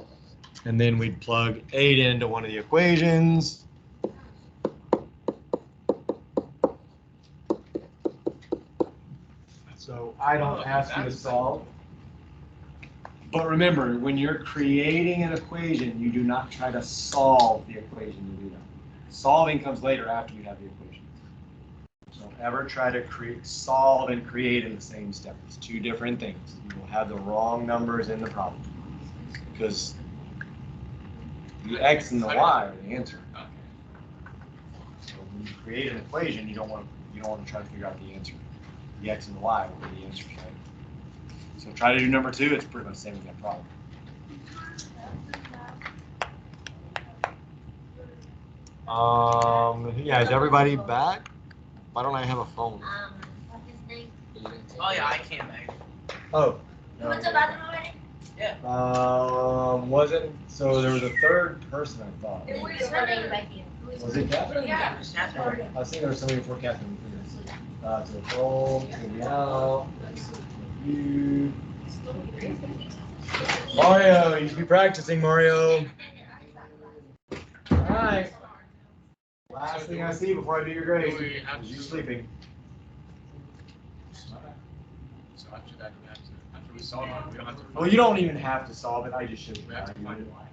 And then we'd plug 8 into one of the equations. So I don't ask you to solve. But remember, when you're creating an equation, you do not try to solve the equation you do that. Solving comes later after you have the equation. So don't ever try to solve and create in the same step. It's two different things. You will have the wrong numbers in the problem. Because the x and the y are the answer. So when you create an equation, you don't want to try to figure out the answer. The x and the y will be the answers, right? So try to do number 2. It's pretty much the same as that problem. Yeah, is everybody back? Why don't I have a phone? What's his name? Oh yeah, I can, man. Oh. You went to the bathroom already? Wasn't, so there was a third person I thought. It was her name back here. Was it Catherine? Yeah. I was thinking there was somebody before Catherine. To the phone, to the out, you. Mario, you should be practicing, Mario. All right. Last thing I see before I do your grade is you sleeping. So after that, we have to, after we solve it, we don't have to. Well, you don't even have to solve it. I just showed you. We have to how you find do it. y.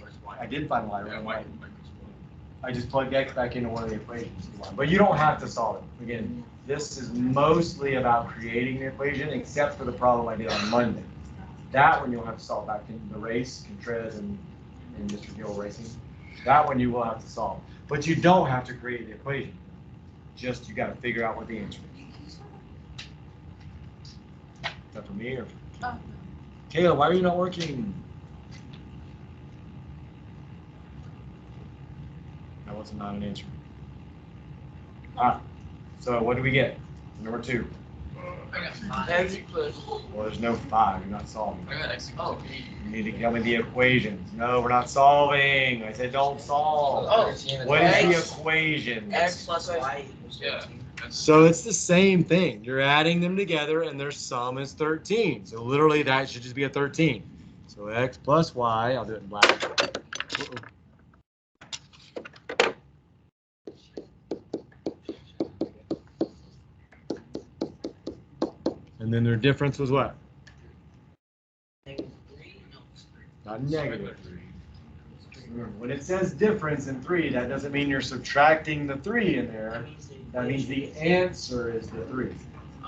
Where's y? I did find y, Yeah, right? y. I just plugged x back into one of the equations. But you don't have to solve it. Again, this is mostly about creating the equation, except for the problem I did on Monday. That one you'll have to solve back in the race, Contreras and Mr. Gill racing. That one you will have to solve. But you don't have to create the equation. Just you got to figure out what the answer is. Is that for me or for Kayla, why are you not working? That was not an answer. So what do we get? Number 2. X plus. Well, there's no 5. You're not solving. I got x equals 8. You need to tell me the equations. No, we're not solving. I said don't solve. Oh, What is the X. equation? X plus Y equals Yeah. 13. So it's the same thing. You're adding them together and their sum is 13. So literally that should just be a 13. So x plus y, I'll do it in black. Uh-oh. And then their difference was what? -3? No, it's 3. not negative 3. When it says difference in 3, that doesn't mean you're subtracting the 3 in there. That means the answer is the 3.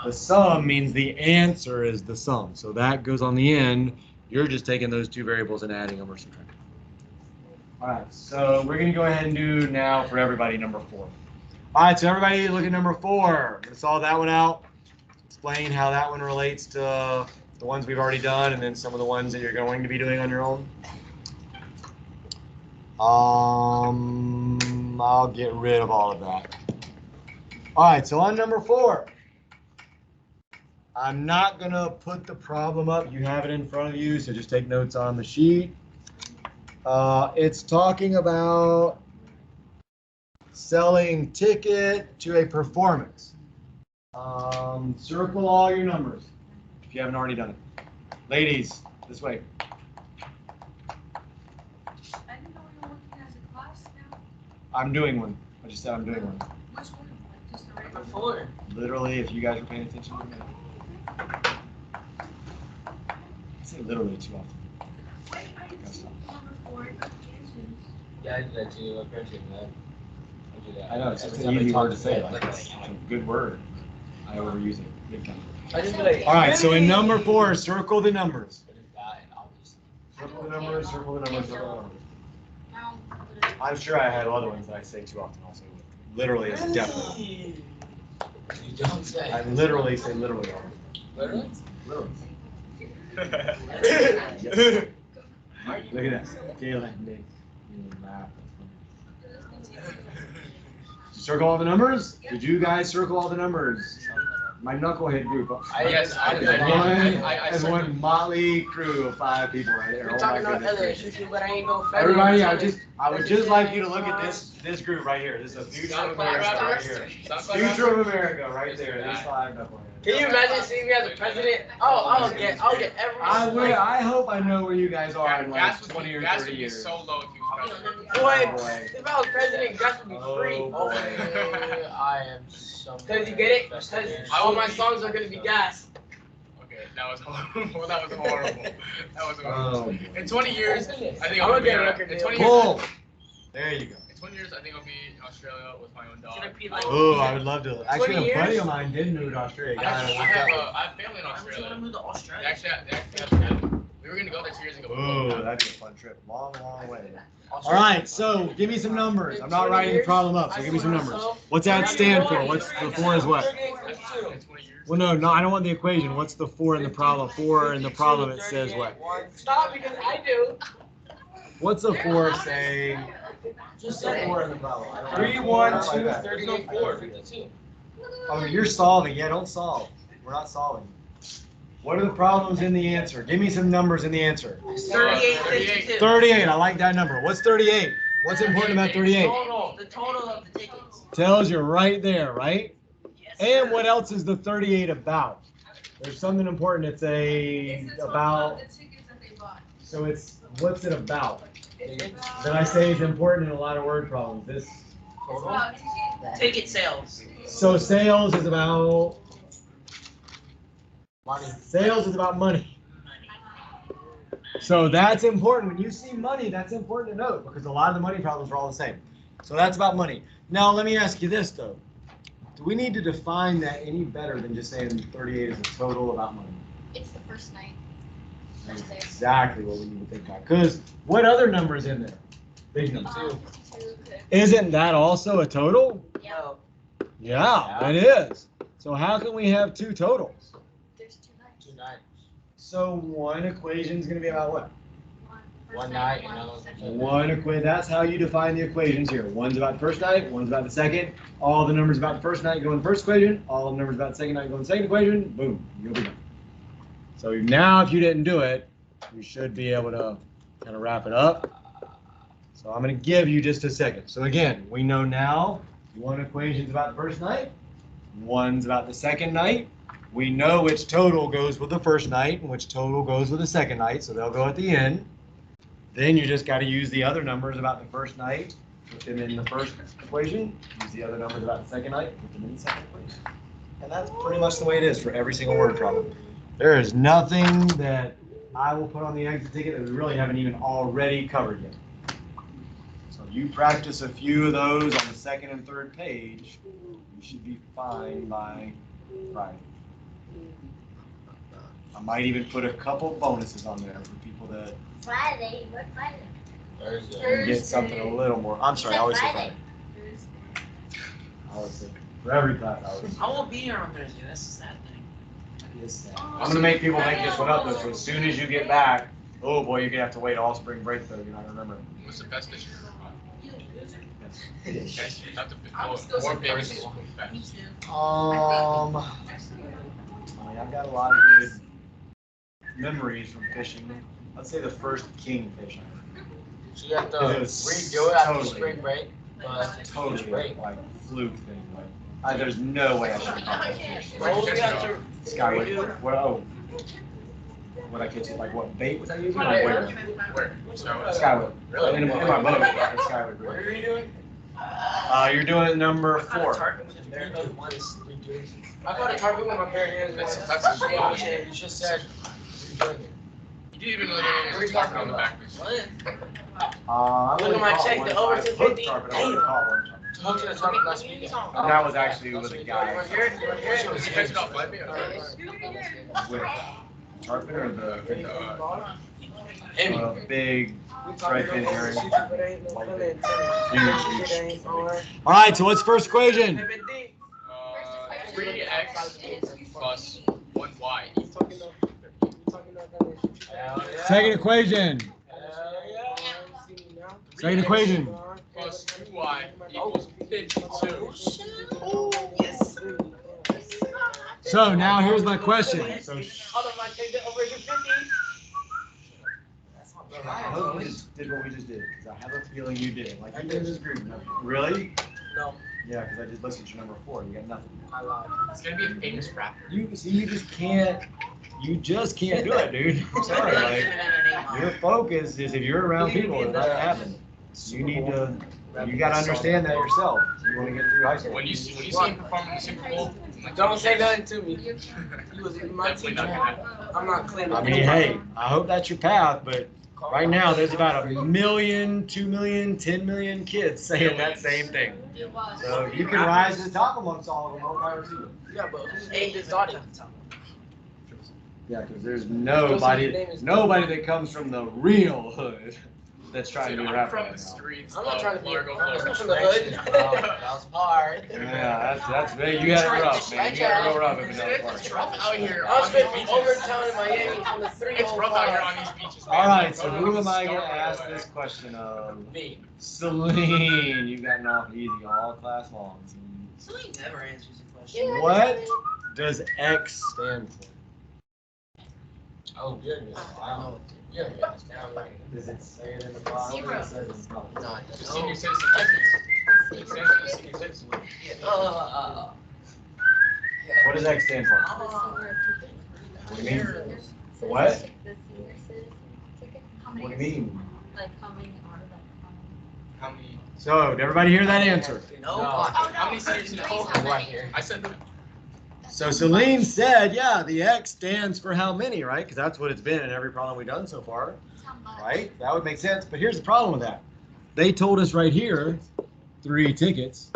The sum means the answer is the sum. So that goes on the end. You're just taking those two variables and adding them or subtracting. All right, so we're going to go ahead and do now for everybody number 4. All right, so everybody look at number 4. Let's solve that one out. Explain how that one relates to the ones we've already done and then some of the ones that you're going to be doing on your own. I'll get rid of all of that. All right, so on number 4, I'm not going to put the problem up. You have it in front of you, so just take notes on the sheet. It's talking about selling ticket to a performance. Circle all your numbers if you haven't already done it. Ladies, this way. I didn't know you were working as a class now. I'm doing one. I just said I'm doing one. Which one? Like just a regular? Number 4. Literally, if you guys were paying attention to me. I say literally too often. Wait, I didn't see number 4 notifications. Yeah, I do that too. I appreciate that. I do that. I know, it's just Every an time I easy talk word to say. it, Like, it's a good word. I overuse it big time. I just be like, All right, so in number 4, circle the numbers. What is that? And I'll just. Circle the numbers, circle the numbers, circle the numbers. Now, I'm sure I have other ones that I say too often also. Literally is definitely. You don't say. I literally say literally all the Literally? Literally. Look at that. Galen, Nick. You laugh. Circle all the numbers? Did you guys circle all the numbers? My knucklehead group. Yes, I As one motley crew of 5 people right there. We're Oh talking my about other goodness. issues, but I ain't no federal. Everybody, I would just like you to look at this group right here. This is the future of America right here. Future of America right there. These 5 knuckleheads. Can you imagine seeing me as a president? I'll get every. I hope I know where you guys are in like Gas would 20 or gas 30 would be years. so low if you was president. Boy, Oh, boy. if I was president, gas would be free. Oh, boy. I am so. Cause you get it? Cause all my songs are gonna be gas. Okay, that was horrible. That was horrible. That was horrible. Oh, In 20 years, I think I'm I'll gonna be get a record in deal. 20 years. Bull. There you go. In 20 years, I think I'll be in Australia with my own dog. Oh, I would love to. Actually, 20 a buddy years? of mine did move to Australia. I Got have it worked out. I have family in Why would you Australia. wanna move to They Australia? actually have family. We were gonna go there 2 years ago. Oh, that'd be a fun trip. Long, long way. All right, so give me some numbers. I'm not writing the problem up, so give me some numbers. What's that stand for? What's the 4 is what? In 20 years. Well, no, I don't want the equation. What's the 4 in the problem? 4 in the problem, it says what? Stop because I do. What's the 4 say? Just What's the say 4 in the problem? I don't know. 3, 1, Like 2, that. 38, 4, 52. Oh, you're solving. Yeah, don't solve. We're not solving. What are the problems in the answer? Give me some numbers in the answer. 38, 52. 38, I like that number. What's 38? What's important about 38? The total of the tickets. Tells you right there, right? Yes, And sir. what else is the 38 about? There's something important. It's It's the total about, of the tickets that they bought. so it's, what's it about? It's about. That I say is important in a lot of word problems. This, It's about tickets. Ticket sales. so sales is about, Money. sales is about money. So that's important. When you see money, that's important to note because a lot of the money problems are all the same. So that's about money. Now, let me ask you this, though. Do we need to define that any better than just saying 38 is a total about money? it's the first night. That's First day. exactly what we need to think about. Because what other number is in there? Big number. 52 could- Isn't that also a total? Yeah, Yeah, it is. So how can we have 2 totals? there's 2 nights. 2 nights. So one equation is going to be about what? First One night, night, another second. One equation. That's how you define the equations here. One's about the first night, one's about the second. All the numbers about the first night go in the first equation. All the numbers about the second night go in the second equation. Boom, you'll be done. So now if you didn't do it, you should be able to kind of wrap it up. So I'm going to give you just a second. So again, we know now one equation's about the first night, one's about the second night. We know which total goes with the first night and which total goes with the second night, so they'll go at the end. Then you just got to use the other numbers about the first night, put them in the first equation. Use the other numbers about the second night, put them in the second equation. And that's pretty much the way it is for every single word problem. There is nothing that I will put on the exit ticket that we really haven't even already covered yet. So if you practice a few of those on the second and third page, you should be fine by Friday. I might even put a couple bonuses on there for people that Friday, what Friday? Thursday. can get something a little more. I'm sorry, I always say Friday. I always say for every class I always say. I won't be here on Thursday. That's the sad thing. I'm gonna make people make this one up though, so as soon as you get back, oh boy, you're gonna have to wait all spring break though, you're not gonna remember. What's the best issue? Yes. Not the more famous one. I mean, I've got a lot of good memories from fishing. Let's say the first kingfish. So you have to It was redo it after totally- spring break, but Totally break. like fluke thing. Like, there's no way I should have caught that fish. What would we have to Skyward. What? Oh. What I catch it? Like what bait was I using? Like where? Where? Skyward. Really? In my boat. It's skyward. What are you doing? You're doing number What kind of 4. target was it? There goes one is redoing. I caught a target with my bare hands. That's once. a Yeah, shit. you just said. redoing it. You didn't even know there was a target on the back. What? I Look only at my caught check, one the over size 250. hook tarpon. I only caught one tarpon. Hooked in a target last weekend. And that was actually with a guy. You want to hear it? You want to hear it? You catch it off live bait? With tarpon or the Amy. big striped fin herring. Huge. Huge. All right, so what's first equation? 3x plus 1y. Second equation. Hell Second equation. Plus 2y equals 52. Yes. So now here's my question. So Hold on, I take the over 50. I hope you just did what we just did, because I have a feeling you did. Like you didn't disagree with me. Really? No, Yeah, because I just listened to number 4. You got nothing. I lied. It's gonna be a famous rapper. You see, you just can't do it, dude. I'm sorry. Like your focus is if you're around people, it's not gonna happen. You need to. You gotta understand that yourself. You want to get through high school. When you see him perform in the Super Bowl, Don't say nothing to me. You was my definitely teacher. not. I'm not clean. I mean, hey, I hope that's your path, but right now there's about 1 million, 2 million, 10 million kids saying that same thing. So if you can rise to the top amongst all of them, more power to you. Yeah, but who's named this audience? Yeah, because there's nobody that comes from the real hood that's trying to Dude, be a I'm rapper from right the now. streets I'm not of trying to be. Largo, I'm Florida. from the hood. That was hard. Yeah, that's man. You got it rough, man. You got it real rough if it It's doesn't rough out here I on was these spending beaches. overtime in Miami from the It's rough out here on 305. these beaches. All man. right, so Go who to am I Star gonna ask Away. this question of? Me. Celine, you got off easy all class long. Celine never answers a question. What does X stand for? Oh, good. Wow. Yeah. Does it say it in the bottom? Zero. It says it's not. The senior citizen license. It stands for the senior citizen. What does X stand for? What do you mean? What? The senior citizen ticket? How What many? do you mean? Like how many are there? How many? So, did everybody hear that answer? No. How many senior citizens? Right here. I said that. So Celine said, yeah, the X stands for how many, right? Because that's what it's been in every problem we've done so far, How much? right? That would make sense. But here's the problem with that. They told us right here, 3 tickets.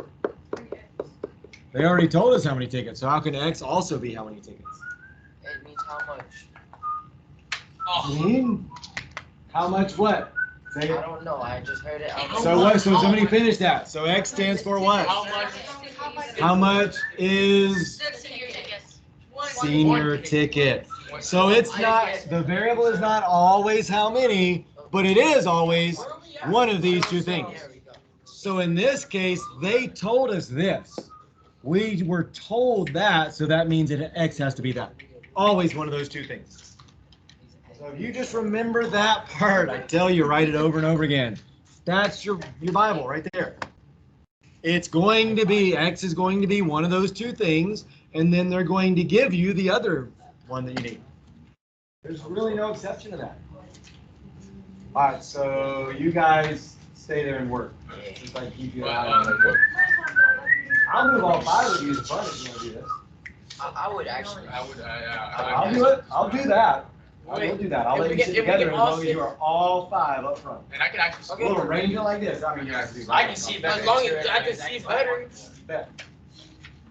They already told us how many tickets. So how can X also be how many tickets? It means how much? Oh, Celine? How much what? Say I it. don't know. I just heard it. So what? So somebody finish that. So X stands for what? how much? How much is Senior tickets. senior ticket? So it's not, the variable is not always how many, but it is always one of these two things. So in this case, they told us this. We were told that, so that means that X has to be that. Always one of those two things. So if you just remember that part, I tell you, write it over and over again. That's your Bible right there. It's going to be, X is going to be one of those two things, and then they're going to give you the other one that you need. There's really no exception to that. All right, so you guys stay there and work. Just like keep you out of it. I'll move all 5 of you to front if you want to do this. I would actually. I would. I'll do it. I'll do that. We'll do that. I'll If let we you get- sit if we together get as all long as you are all 5 up front. And I can actually. Okay. A little arrangement like this, I mean, you have to do. I can see better. As long too, as I can and see that's better.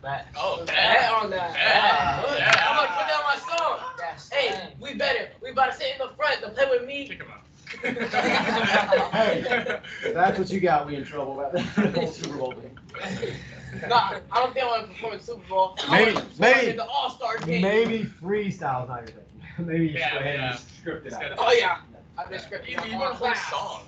Bet. Oh, Bet on that. Bet. Yeah. I'm gonna put down my song. Yes. Hey, we better. We about to sit in the front to play with me. Kick him out. Hey, if that's what you got me in trouble about the whole Super Bowl thing. Nah, I don't think I want to perform in the Super Bowl. I Maybe- wanna perform maybe- in the All-Star game. Maybe freestyle's not your thing. Maybe you Yeah, go ahead yeah. and script it out. Oh yeah. I've been scripting. You want to play song?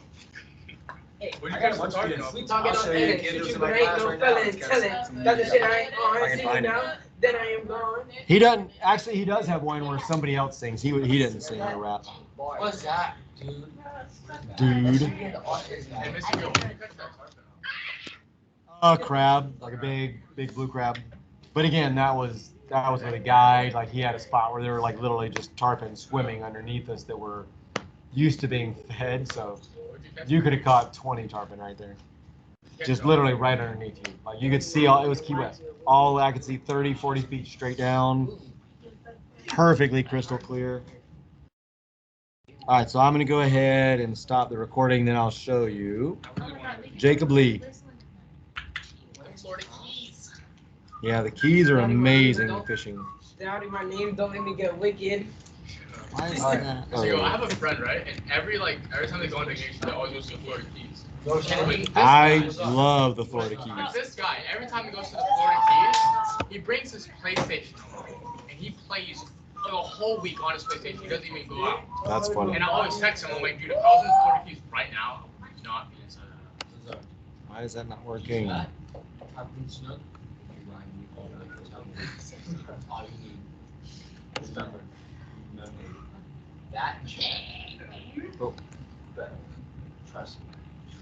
Hey, What do I you got a bunch guys of talking kids. about? we talking I'll on show you feelings. kids Shoot in you, my but ain't class no right now. feelings. Telling. Got the shit I ain't on. I I can see find you it. now. Then I am gone. He doesn't, actually, he does have one where somebody else sings. He didn't sing or rap. What's that, dude? Dude. Hey, Mr. Gill, what do you catch that tarpon on? A crab, like a big blue crab. But again, that was with a guide. Like he had a spot where there were like literally just tarpon swimming underneath us that were used to being fed. So What'd you catch? you could have caught 20 tarpon right there. Just literally right underneath you. Like you could see all, it was Key West. All I could see 30, 40 feet straight down. Perfectly crystal clear. All right, so I'm going to go ahead and stop the recording, then I'll show you. Jacob Lee. Florida Keys. Yeah, the Keys are amazing fishing. Doubting my name, don't let me get wicked. Why is All that? So yo, I have a friend, right? And every time they go on vacation, they always go to the Florida Keys. With this I guy- love the Florida With Keys. this guy, every time he goes to the Florida Keys, he brings his PlayStation home, and he plays for the whole week on his PlayStation. He doesn't even go out. That's funny. And I always text him, I'm like, dude, if I was in the Florida Keys right now, I would not be inside that house. Why is that not working? Captain Snook. All you need. Remember. That. Oh. Trust me.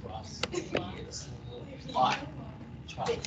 Trust me. It's a little fun. Trust me.